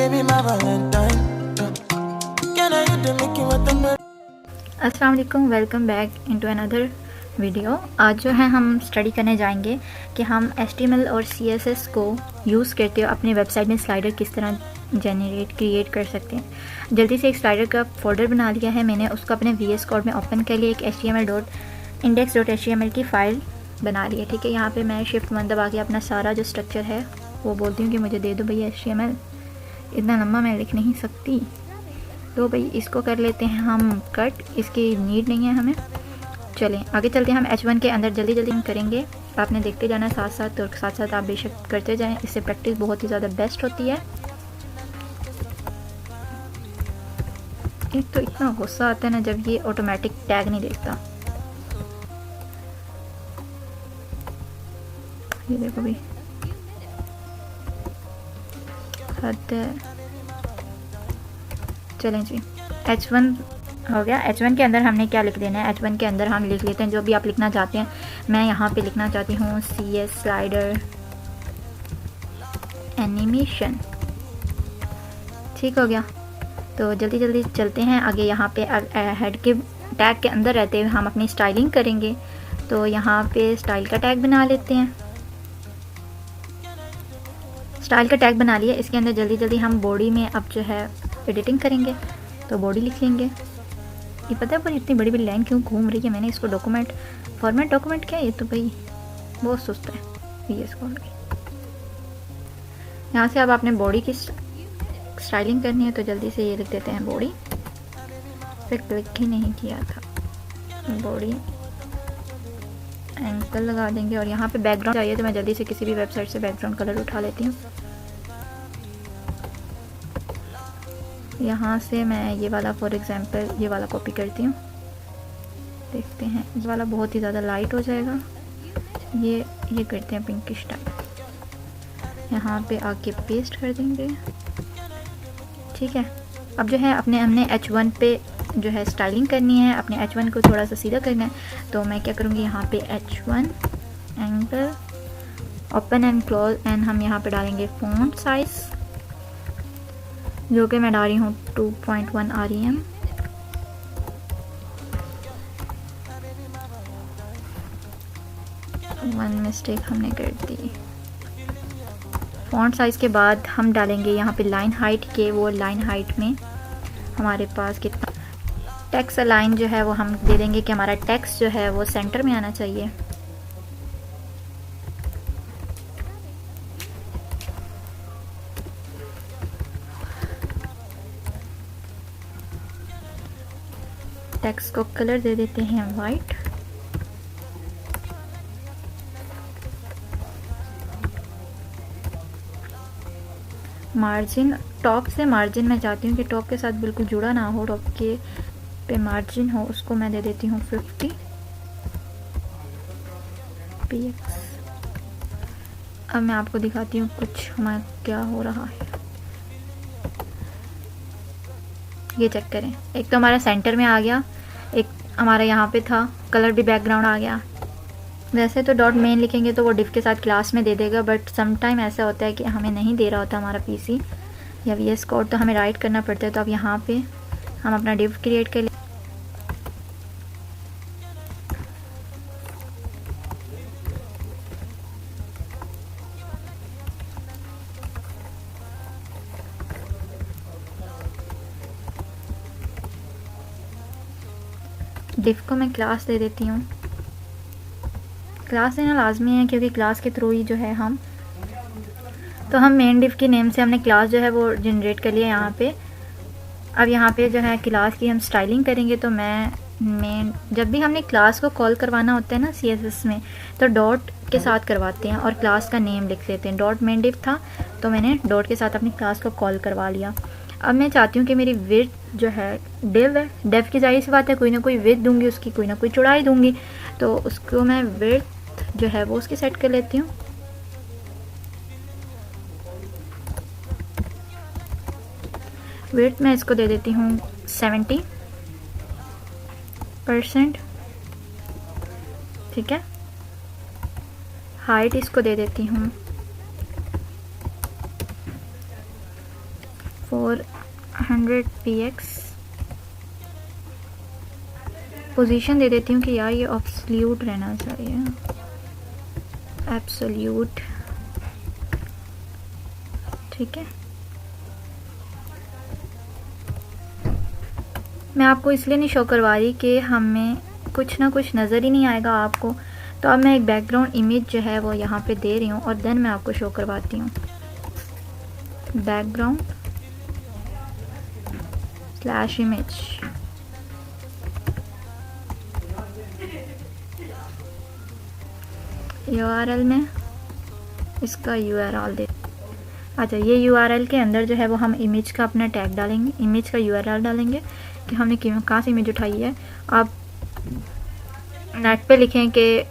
अस्सलाम वालेकुम, welcome back into another video. आज जो है हम स्टडी करने जाएंगे कि हम HTML और CSS को यूज़ करते हुए अपनी वेबसाइट में स्लाइडर किस तरह क्रिएट कर सकते हैं। जल्दी से एक स्लाइडर का फोल्डर बना लिया है मैंने, उसको अपने VS कोड में ओपन कर लिया। एक HTML.index.html की फ़ाइल बना ली है। ठीक है, यहाँ पे मैं शिफ्ट 1 दबा के अपना सारा जो स्ट्रक्चर है वो बोलती हूँ कि मुझे दे दो भैया HTML, इतना लंबा मैं लिख नहीं सकती। तो भाई इसको कर लेते हैं हम कट, इसकी नीड नहीं है हमें। चलें आगे चलते हैं। हम H1 के अंदर जल्दी जल्दी हम करेंगे, आपने देखते जाना साथ साथ, तो साथ साथ आप बेशक करते जाएं, इससे प्रैक्टिस बहुत ही ज़्यादा बेस्ट होती है। एक तो इतना गुस्सा आता है ना जब ये ऑटोमेटिक टैग नहीं देखता। ये देखो भाई, हद है। चलें जी, H1 हो गया। H1 के अंदर हमने क्या लिख देना है, H1 के अंदर हम लिख लेते हैं जो भी आप लिखना चाहते हैं। मैं यहाँ पे लिखना चाहती हूँ CS स्लाइडर एनिमेशन। ठीक हो गया, तो जल्दी जल्दी चलते हैं आगे। यहाँ पे हेड के टैग के अंदर रहते हुए हम अपनी स्टाइलिंग करेंगे, तो यहाँ पे स्टाइल का टैग बना लेते हैं। स्टाइल का टैग बना लिया, इसके अंदर जल्दी जल्दी हम बॉडी में अब जो है एडिटिंग करेंगे, तो बॉडी लिख लेंगे। ये पता है पर इतनी बड़ी बड़ी लाइन क्यों घूम रही है, मैंने इसको फॉर्मेट डॉक्यूमेंट क्या है, ये तो भाई बहुत सुस्त है ये इसको। यहाँ से अब आपने बॉडी की स्टाइलिंग करनी है, तो जल्दी से ये लिख देते हैं बॉडी, फिर क्लिक ही नहीं किया था, बॉडी एंकल लगा देंगे। और यहाँ पे बैकग्राउंड चाहिए, तो मैं जल्दी से किसी भी वेबसाइट से बैकग्राउंड कलर उठा लेती हूँ। यहाँ से मैं ये वाला फॉर एग्जांपल ये वाला कॉपी करती हूँ। देखते हैं, ये वाला बहुत ही ज़्यादा लाइट हो जाएगा, ये करते हैं पिंकिश टाइप। यहाँ पे आके पेस्ट कर देंगे। ठीक है, अब जो है हमने H1 पे जो है स्टाइलिंग करनी है, अपने H1 को थोड़ा सा सीधा करना है। तो मैं क्या करूँगी, यहाँ पे H1 angle open and close, and हम यहाँ पे डालेंगे फ़ॉन्ट साइज़, जो कि मैं डाल रही हूँ 2.1 REM। वन मिस्टेक हमने कर दी। फ़ॉन्ट साइज़ के बाद हम डालेंगे यहाँ पे लाइन हाइट के, वो लाइन हाइट में हमारे पास कितना टेक्स्ट लाइन जो है वो हम दे देंगे कि हमारा टेक्स्ट जो है वो सेंटर में आना चाहिए। टेक्स्ट को कलर दे देते हैं वाइट। मार्जिन, टॉप से मार्जिन मैं चाहती हूँ कि टॉप के साथ बिल्कुल जुड़ा ना हो, टॉप के पे मार्जिन हो, उसको मैं दे देती हूँ 50 px। अब मैं आपको दिखाती हूँ कुछ हमारा क्या हो रहा है। ये चेक करें, एक तो हमारा सेंटर में आ गया, एक हमारा यहाँ पे था, कलर भी बैकग्राउंड आ गया। वैसे तो डॉट मेन लिखेंगे तो वो डिव के साथ क्लास में दे देगा, बट सम टाइम ऐसा होता है कि हमें नहीं दे रहा होता हमारा PC या VS कोड, तो हमें राइट करना पड़ता है। तो अब यहाँ पे हम अपना डिव क्रिएट कर ले। डिव को मैं क्लास दे देती हूँ। क्लास देना लाजमी है क्योंकि क्लास के थ्रू ही जो है हम मेन डिव की नेम से हमने क्लास जो है वो जनरेट कर लिया यहाँ पे। अब यहाँ पे जो है क्लास की हम स्टाइलिंग करेंगे, तो मैं जब भी हमने क्लास को कॉल करवाना होता है ना CSS में, तो डॉट के साथ करवाते हैं और क्लास का नेम लिख लेते हैं। डॉट मेन डिव था तो मैंने डॉट के साथ अपनी क्लास को कॉल करवा लिया। अब मैं चाहती हूँ कि मेरी विड्थ जो है डिव है, डिव की जाहिर सी बात है कोई ना कोई विड्थ दूंगी, उसकी कोई ना कोई चौड़ाई दूंगी, तो उसको मैं विड्थ जो है वो उसकी सेट कर लेती हूँ। विड्थ मैं इसको दे देती हूँ 70%। ठीक है, हाइट इसको दे देती हूँ 400px। पोजीशन दे देती हूँ कि यार ये एब्सोल्यूट रहना चाहिए, एब्सोल्यूट, ठीक है। मैं आपको इसलिए नहीं शो करवा रही कि हमें कुछ ना कुछ नज़र ही नहीं आएगा आपको, तो अब मैं एक बैकग्राउंड इमेज जो है वो यहाँ पे दे रही हूँ और देन मैं आपको शो करवाती हूँ। बैकग्राउंड स्लैश इमेज, URL में इसका URL दे। अच्छा, ये URL के अंदर जो है वो हम इमेज का अपना टैग डालेंगे, इमेज का URL डालेंगे कि हमने कहाँ से इमेज उठाई है। आप नेट पे लिखें कि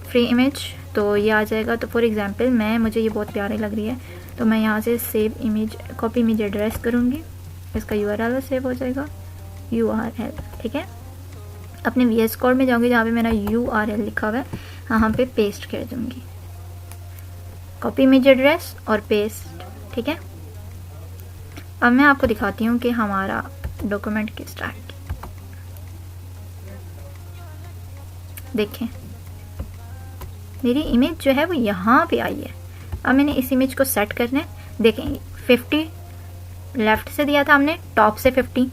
फ्री इमेज तो ये आ जाएगा। तो फॉर एग्जांपल मुझे ये बहुत प्यारी लग रही है, तो मैं यहाँ से save image, copy image address करूँगी, इसका URL सेव हो जाएगा, URL, ठीक है। अपने VS कोड में जाऊँगी जहाँ पे मेरा URL लिखा हुआ है, यहाँ पे पेस्ट कर दूँगी, कॉपी इमेज एड्रेस और पेस्ट, ठीक है। अब मैं आपको दिखाती हूँ कि हमारा डॉक्यूमेंट किस टाइप की, देखें मेरी इमेज जो है वो यहाँ पे आई है। अब मैंने इस इमेज को सेट करना है, देखें 50 लेफ़्ट से दिया था हमने, टॉप से 50,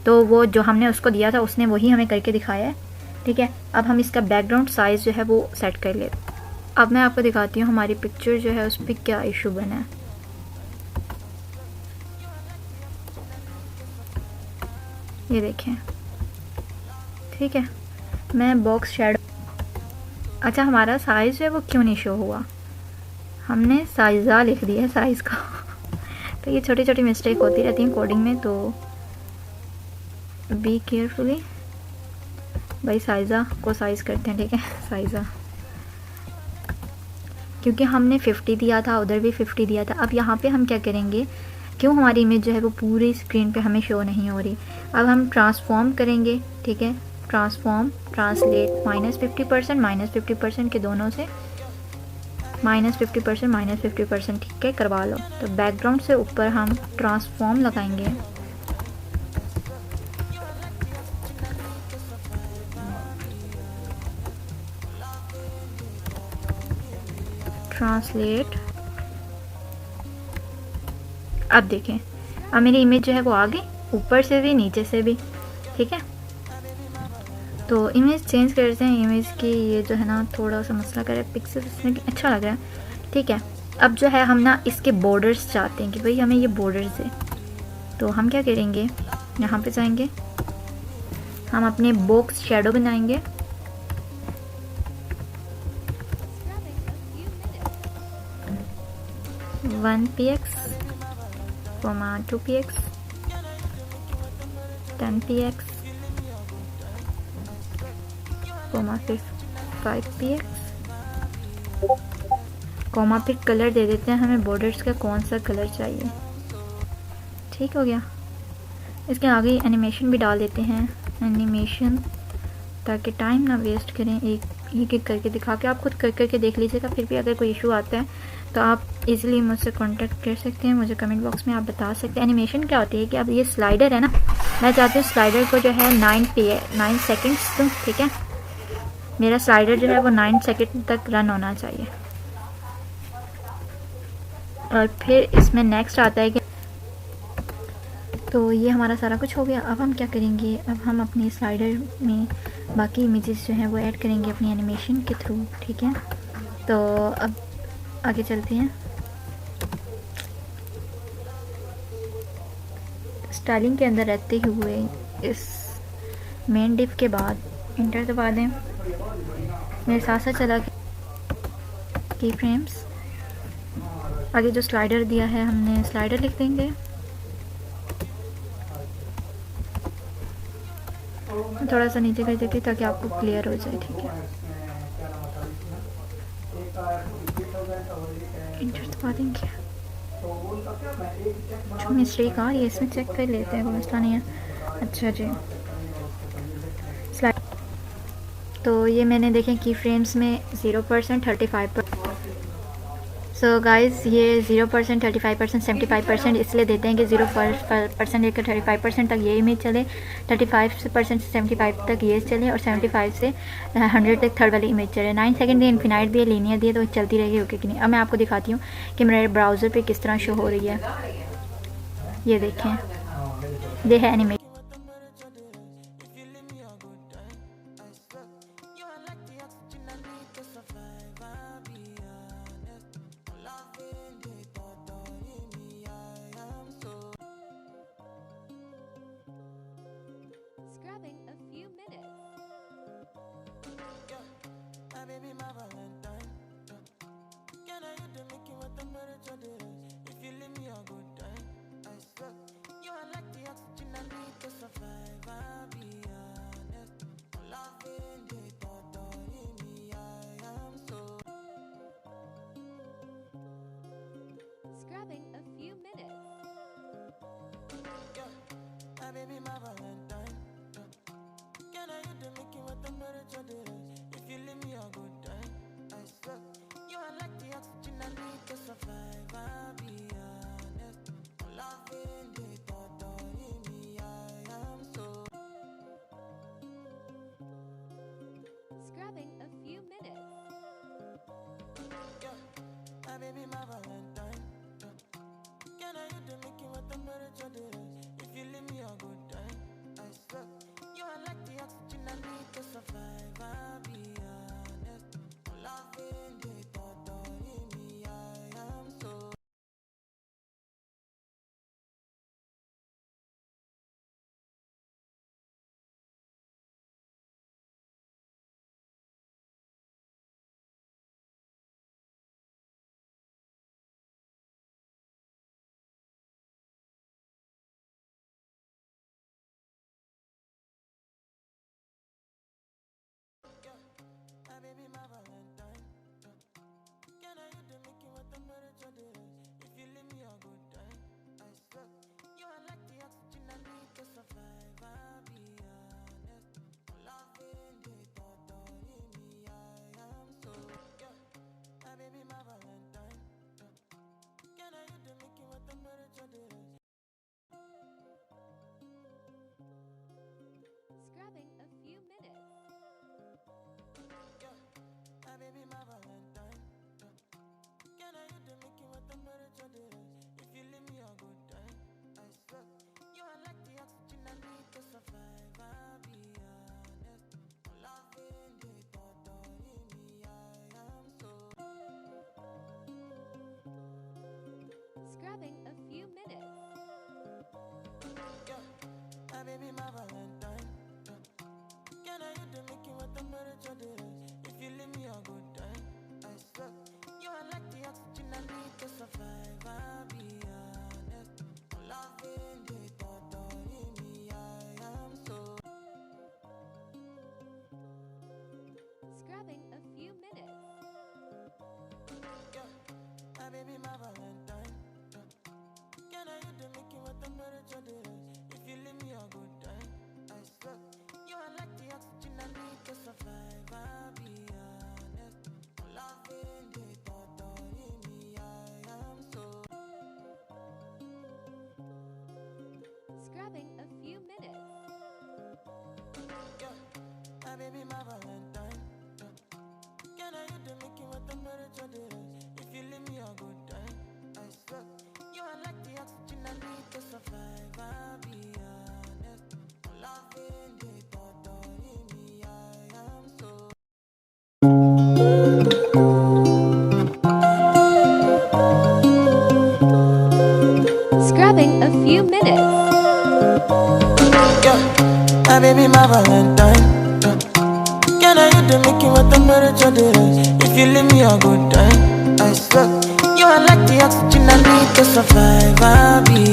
तो वो जो हमने उसको दिया था उसने वही हमें करके दिखाया है, ठीक है। अब हम इसका बैकग्राउंड साइज़ जो है वो सेट कर लेते हैं। अब मैं आपको दिखाती हूँ हमारी पिक्चर जो है उस पर क्या इशू बना है। ये देखें, ठीक है। मैं बॉक्स शेडो, अच्छा हमारा साइज़ जो है वो क्यों नहीं शो हुआ, हमने साइज़ा लिख दिया है साइज़ का तो ये छोटी छोटी मिस्टेक होती रहती हैं कोडिंग में, तो बी केयरफुली भाई। साइज़ा को साइज़ करते हैं, ठीक है, साइज़ा, क्योंकि हमने 50 दिया था, उधर भी 50 दिया था। अब यहाँ पे हम क्या करेंगे, क्यों हमारी इमेज जो है वो पूरी स्क्रीन पे हमें शो नहीं हो रही। अब हम ट्रांसफॉर्म करेंगे, ठीक है, ट्रांसफॉर्म, ट्रांसलेट, -50% -50% के दोनों से -50% -50%, ठीक है, करवा लो। तो बैकग्राउंड से ऊपर हम ट्रांसफॉर्म लगाएंगे, ट्रांसलेट। अब देखें, अब मेरी इमेज जो है वो आ गई, ऊपर से भी नीचे से भी, ठीक है। तो इमेज चेंज करते हैं, इमेज की ये जो है ना थोड़ा सा मसला करे, पिक्सेल इसमें अच्छा लग रहा है, ठीक है। अब जो है हम ना इसके बॉर्डर्स चाहते हैं कि भाई हमें ये बॉर्डर्स दे, तो हम क्या करेंगे, यहाँ पे जाएंगे, हम अपने बॉक्स शेडो बनाएंगे, one px, 2px, 10px, 5px, comma फिर कलर दे देते हैं, हमें बॉर्डर्स का कौन सा कलर चाहिए, ठीक हो गया। इसके आगे एनिमेशन भी डाल देते हैं, एनिमेशन, ताकि टाइम ना वेस्ट करें, एक करके दिखा के आप खुद कर करके देख लीजिएगा। फिर भी अगर कोई इशू आता है तो आप इजीली मुझसे कांटेक्ट कर सकते हैं, मुझे कमेंट बॉक्स में आप बता सकते हैं। एनिमेशन क्या होती है कि अब ये स्लाइडर है ना, मैं चाहती हूँ स्लाइडर को जो है 9 सेकेंड्स दूँ, ठीक है। मेरा स्लाइडर जो है वो 9 सेकेंड तक रन होना चाहिए। और फिर इसमें नेक्स्ट आता है कि, तो ये हमारा सारा कुछ हो गया। अब हम क्या करेंगे, अब हम अपने स्लाइडर में बाकी इमेजेस जो हैं वो ऐड करेंगे अपनी एनिमेशन के थ्रू, ठीक है। तो अब आगे चलते हैं, स्टाइलिंग के अंदर रहते हुए इस मेन डिव के बाद इंटर दबा दें। मेरे साथ साथ चला की फ्रेम्स, आगे जो स्लाइडर दिया है हमने स्लाइडर लिख देंगे, थोड़ा सा नीचे कर देती ताकि आपको क्लियर हो जाए, ठीक है। इंटर दबा देंगे, जो मिस्टेक आ रही है इसमें चेक कर लेते हैं, कोई मसला नहीं है। अच्छा जी, स्लाइड, तो ये मैंने देखें की फ्रेम्स में 0%, 35%, सो गाइस ये 0%, 35%, 75% इसलिए देते हैं कि 0% लेकर 35% तक ये इमेज चले, 35% से 75 तक ये चले और 75 से 100 तक थर्ड वाली इमेज चले। 9 सेकंड दिए, इन्फिनाइट दिए, लीनियर दिए, तो चलती रहेगी ओके कि नहीं। अब मैं आपको दिखाती हूँ कि मेरे ब्राउज़र पे किस तरह शो हो रही है। ये देखें, दे है animate. Scrubbing a few minutes. Baby, my Valentine. Can I hit the Mickey with the temperature? If you leave me a good time, I swear you are like the oxygen I need to survive. I'll be honest. Loving the thought of me, I am so. Scrubbing a few minutes. Yeah, baby, my Valentine. Can I hit the Mickey with the temperature? If you leave me a good time, I swear you are like the oxygen I need to survive. I'll be honest. Loving the thought of me, I am so. Scrubbing a few minutes. Yeah, baby, my Valentine. Can I hit the Mickey with the temperature? If you leave me a good time, I swear you are like the oxygen I need to survive. I'll be honest. Loving the thought of me, I am so. Baby, my Valentine. Can I hit the Mickey with the temperature? If you leave me a good time, I swear you are like the oxygen I need to survive. I'll be honest. Loving the thought of me, I am so. Yeah, baby, my Valentine. Can I hit the Mickey with the temperature? Scrubbing a few minutes. Baby, my Valentine. Can I hit the Mickey with the temperature? If you leave me a good time, I swear you are like the oxygen I need to survive. I'll be honest. Loving the thought of me, I am so. Scrubbing a few minutes. Yeah, baby, my Valentine. Can I hit the Mickey with the temperature? If you leave me a good time, I swear you are like the oxygen I need to survive. I'll be honest. Loving the thought of me, I am so. Scrubbing a few minutes. Yeah, baby, my Valentine. Can I hit the Mickey with the temperature? If you leave me a good time, I swear you are like the oxygen I need to survive. I'll be honest. Loving the thought of me, I am so. Scrubbing a few minutes. Yeah, baby, my Valentine. Can I hit the Mickey with the temperature? If you leave me a good time, I swear you are like the oxygen I need to survive. I'll be honest. Loving the thought of me, I am so. Scrubbing a few minutes. Yeah, baby, my Valentine. Can I hit the Mickey with the temperature? If you leave me a good time, I swear you are like the oxygen I need to survive. I'll be